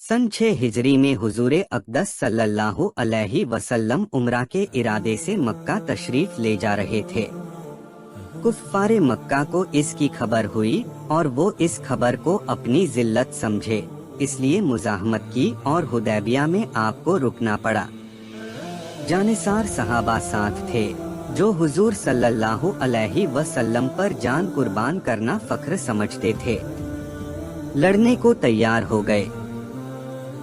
सन 6 हिजरी में हुजूर अक़दस सल्लल्लाहु अलैहि वसल्लम उम्रा के इरादे से मक्का तशरीफ ले जा रहे थे। कुफ़ारे मक्का को इसकी खबर हुई और वो इस खबर को अपनी जिल्लत समझे, इसलिए मुज़ाहमत की और हुदैबिया में आपको रुकना पड़ा। जानिसार सहाबा साथ थे जो हुजूर सल्लल्लाहु अलैहि वसल्लम पर जान कुर्बान करना फख्र समझते थे। लड़ने को तैयार हो गए,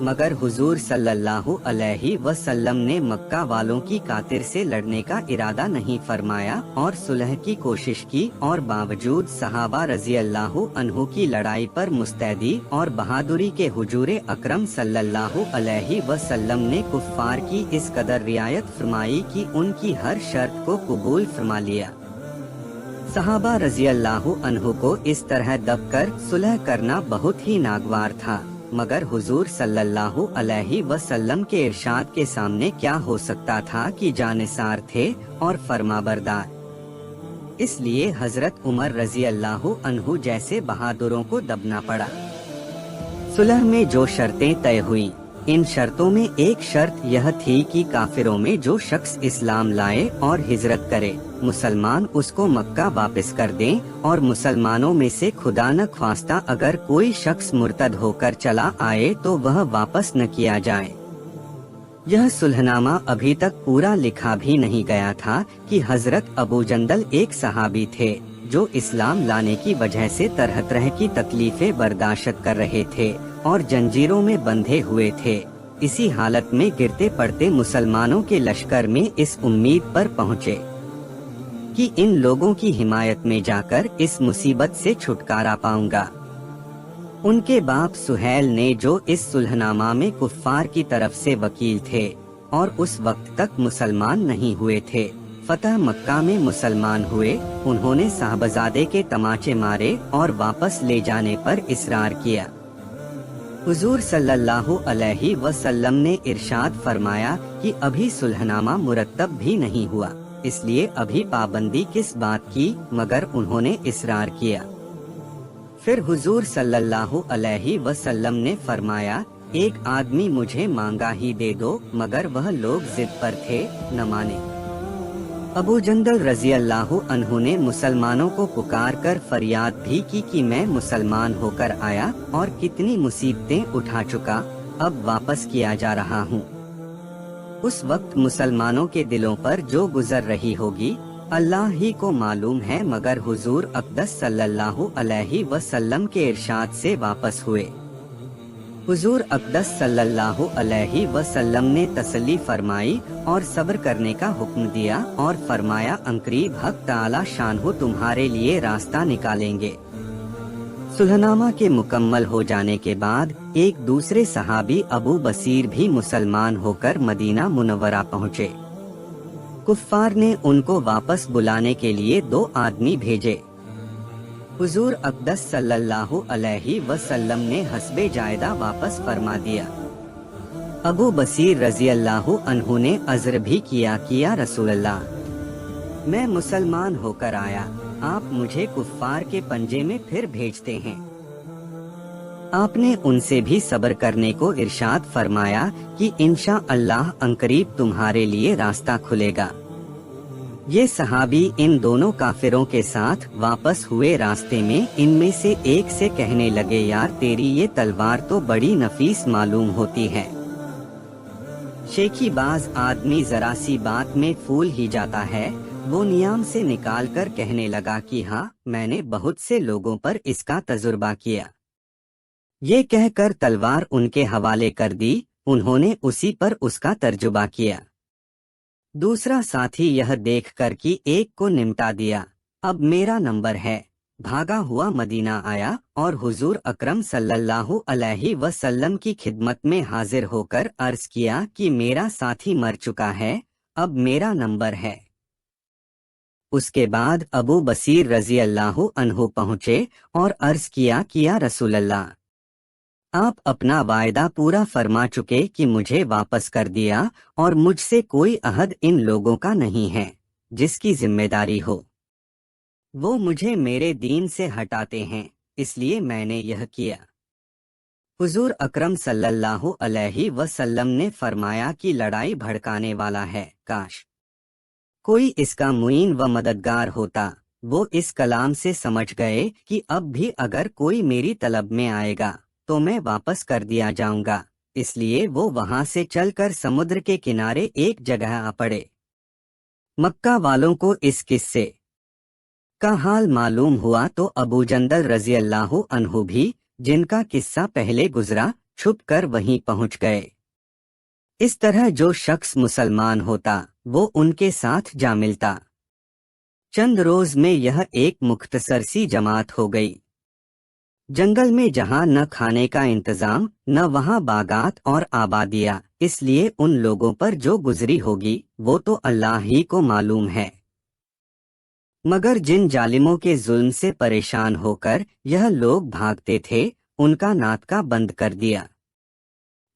मगर हुजूर सल्लल्लाहु अलैहि वसल्लम ने मक्का वालों की खातिर से लड़ने का इरादा नहीं फरमाया और सुलह की कोशिश की, और बावजूद सहाबा रज़ी अल्लाहु अन्हु की लड़ाई पर मुस्तैदी और बहादुरी के हुजूर अकरम सल्लल्लाहु अलैहि वसल्लम ने कुफ़ार की इस कदर रियायत फरमाई कि उनकी हर शर्त को कबूल फरमा लिया। सहाबा रज़ी अल्लाहु अन्हु को इस तरह दबकर सुलह करना बहुत ही नागवार था, मगर हुजूर सल्लल्लाहु अलैहि वसल्लम के इरशाद के सामने क्या हो सकता था कि जानिसार थे और फरमाबरदार। इसलिए हजरत उमर रज़ी अल्लाहु अन्हु जैसे बहादुरों को दबना पड़ा। सुलह में जो शर्तें तय हुई, इन शर्तों में एक शर्त यह थी कि काफिरों में जो शख्स इस्लाम लाए और हिजरत करे, मुसलमान उसको मक्का वापस कर दें, और मुसलमानों में से खुदा न ख्वास्ता अगर कोई शख्स मुर्तद होकर चला आए तो वह वापस न किया जाए। यह सुलहनामा अभी तक पूरा लिखा भी नहीं गया था कि हजरत अबू जंदल एक सहाबी थे जो इस्लाम लाने की वजह से तरह तरह की तकलीफें बर्दाश्त कर रहे थे और जंजीरों में बंधे हुए थे। इसी हालत में गिरते पड़ते मुसलमानों के लश्कर में इस उम्मीद पर पहुँचे कि इन लोगों की हिमायत में जाकर इस मुसीबत से छुटकारा पाऊंगा। उनके बाप सुहैल ने, जो इस सुलहनामा में कुफ्फार की तरफ से वकील थे और उस वक्त तक मुसलमान नहीं हुए थे, फतह मक्का में मुसलमान हुए। उन्होंने साहबजादे के तमाचे मारे और वापस ले जाने पर इसरार किया। हुजूर सल्लल्लाहु अलैहि वसल्लम ने इरशाद फरमाया कि अभी सुलहनामा मुरत्तब भी नहीं हुआ, इसलिए अभी पाबंदी किस बात की, मगर उन्होंने इसरार किया। फिर हुजूर सल्लल्लाहु अलैहि वसल्लम ने फरमाया, एक आदमी मुझे मांगा ही दे दो, मगर वह लोग जिद पर थे, न माने। अबू जंदल रज़ी अल्लाहु अन्हु ने मुसलमानों को पुकार कर फरियाद भी की कि मैं मुसलमान होकर आया और कितनी मुसीबतें उठा चुका, अब वापस किया जा रहा हूँ। उस वक्त मुसलमानों के दिलों पर जो गुजर रही होगी अल्लाह ही को मालूम है, मगर हुजूर अक़दस सल्लल्लाहु अलैहि वसल्लम के इरशाद से वापस हुए। हुजूर अक़दस सल्लल्लाहु अलैहि वसल्लम ने तसल्ली फरमाई और सब्र करने का हुक्म दिया और फरमाया, अंकरीब हक ताला शानहु तुम्हारे लिए रास्ता निकालेंगे। सुलहनामा के मुकम्मल हो जाने के बाद एक दूसरे सहाबी अबू बसीर भी मुसलमान होकर मदीना मुनव्वरा पहुँचे। कुफ्फार ने उनको वापस बुलाने के लिए 2 आदमी भेजे। हुजूर अक़दस सल्लल्लाहु अलैहि वसल्लम ने हस्बे जायदा वापस फरमा दिया। अबू बसीर रज़ी अल्लाहु अन्हु ने अज़्र भी किया कि या रसूलल्लाह, मैं मुसलमान होकर आया, आप मुझे कुफ्फार के पंजे में फिर भेजते हैं। आपने उनसे भी सब्र करने को इरशाद फरमाया कि इंशा अल्लाह अंकरीब तुम्हारे लिए रास्ता खुलेगा। ये सहाबी इन दोनों काफिरों के साथ वापस हुए। रास्ते में इनमें से एक से कहने लगे, यार तेरी ये तलवार तो बड़ी नफीस मालूम होती है। शेखी बाज आदमी जरा सी बात में फूल ही जाता है। वो नियाम से निकाल कर कहने लगा कि हाँ, मैंने बहुत से लोगों पर इसका तजुर्बा किया। ये कहकर तलवार उनके हवाले कर दी। उन्होंने उसी पर उसका तर्जुबा किया। दूसरा साथी यह देखकर कि एक को निमटा दिया, अब मेरा नंबर है, भागा हुआ मदीना आया और हुजूर अकरम सल्लल्लाहु अलैहि वसल्लम की खिदमत में हाजिर होकर अर्ज किया कि मेरा साथी मर चुका है, अब मेरा नंबर है। उसके बाद अबू बसीर रज़ी अल्लाहु अन्हु पहुँचे और अर्ज किया कि या रसूलल्लाह, आप अपना वायदा पूरा फरमा चुके कि मुझे वापस कर दिया और मुझसे कोई अहद इन लोगों का नहीं है जिसकी जिम्मेदारी हो। वो मुझे मेरे दीन से हटाते हैं, इसलिए मैंने यह किया। हुजूर अकरम सल्लल्लाहु अलैहि वसल्लम ने फरमाया कि लड़ाई भड़काने वाला है, काश कोई इसका मुईन व मददगार होता। वो इस कलाम से समझ गए कि अब भी अगर कोई मेरी तलब में आएगा तो मैं वापस कर दिया जाऊंगा, इसलिए वो वहां से चलकर समुद्र के किनारे एक जगह आ पड़े। मक्का वालों को इस किस्से का हाल मालूम हुआ तो अबू जंदल रजी अल्लाह अन्हु भी, जिनका किस्सा पहले गुजरा, छुप कर वहीं पहुंच गए। इस तरह जो शख्स मुसलमान होता वो उनके साथ जा मिलता। चंद रोज में यह एक मुख्तसर सी जमात हो गई। जंगल में जहां न खाने का इंतजाम न वहां बागात और आबादियां, इसलिए उन लोगों पर जो गुजरी होगी वो तो अल्लाह ही को मालूम है। मगर जिन जालिमों के जुल्म से परेशान होकर यह लोग भागते थे उनका नाटका बंद कर दिया।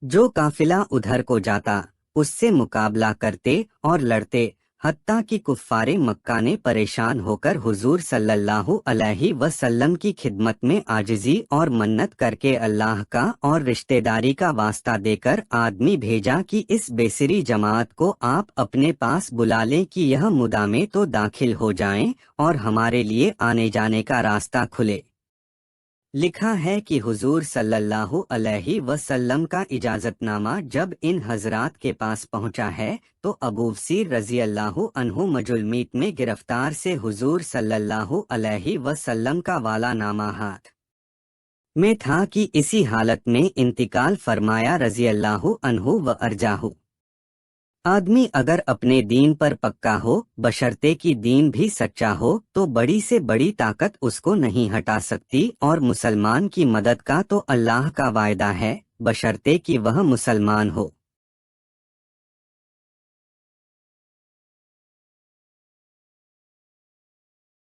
जो काफिला उधर को जाता उससे मुकाबला करते और लड़ते, हत्ता कि कुफ्फारे मक्का ने परेशान होकर हुजूर सल्लल्लाहु अलैहि वसल्लम की खिदमत में आजिजी और मन्नत करके अल्लाह का और रिश्तेदारी का वास्ता देकर आदमी भेजा कि इस बेसरी जमात को आप अपने पास बुला लें कि यह मुदा में तो दाखिल हो जाएं और हमारे लिए आने जाने का रास्ता खुले। लिखा है कि हुजूर सल्लल्लाहु अलैहि वसल्लम का इजाजतनामा जब इन हजरात के पास पहुंचा है तो अबू बसीर रजी अल्लाहु अन्हु मजुलमीत में गिरफ्तार से हुजूर सल्लल्लाहु अलैहि वसल्लम का वाला नामा हाथ में था कि इसी हालत में इंतकाल फरमाया रजी अल्लाहु अन्हु व अर्जाहु। आदमी अगर अपने दीन पर पक्का हो बशर्ते कि दीन भी सच्चा हो तो बड़ी से बड़ी ताकत उसको नहीं हटा सकती, और मुसलमान की मदद का तो अल्लाह का वायदा है बशर्ते कि वह मुसलमान हो।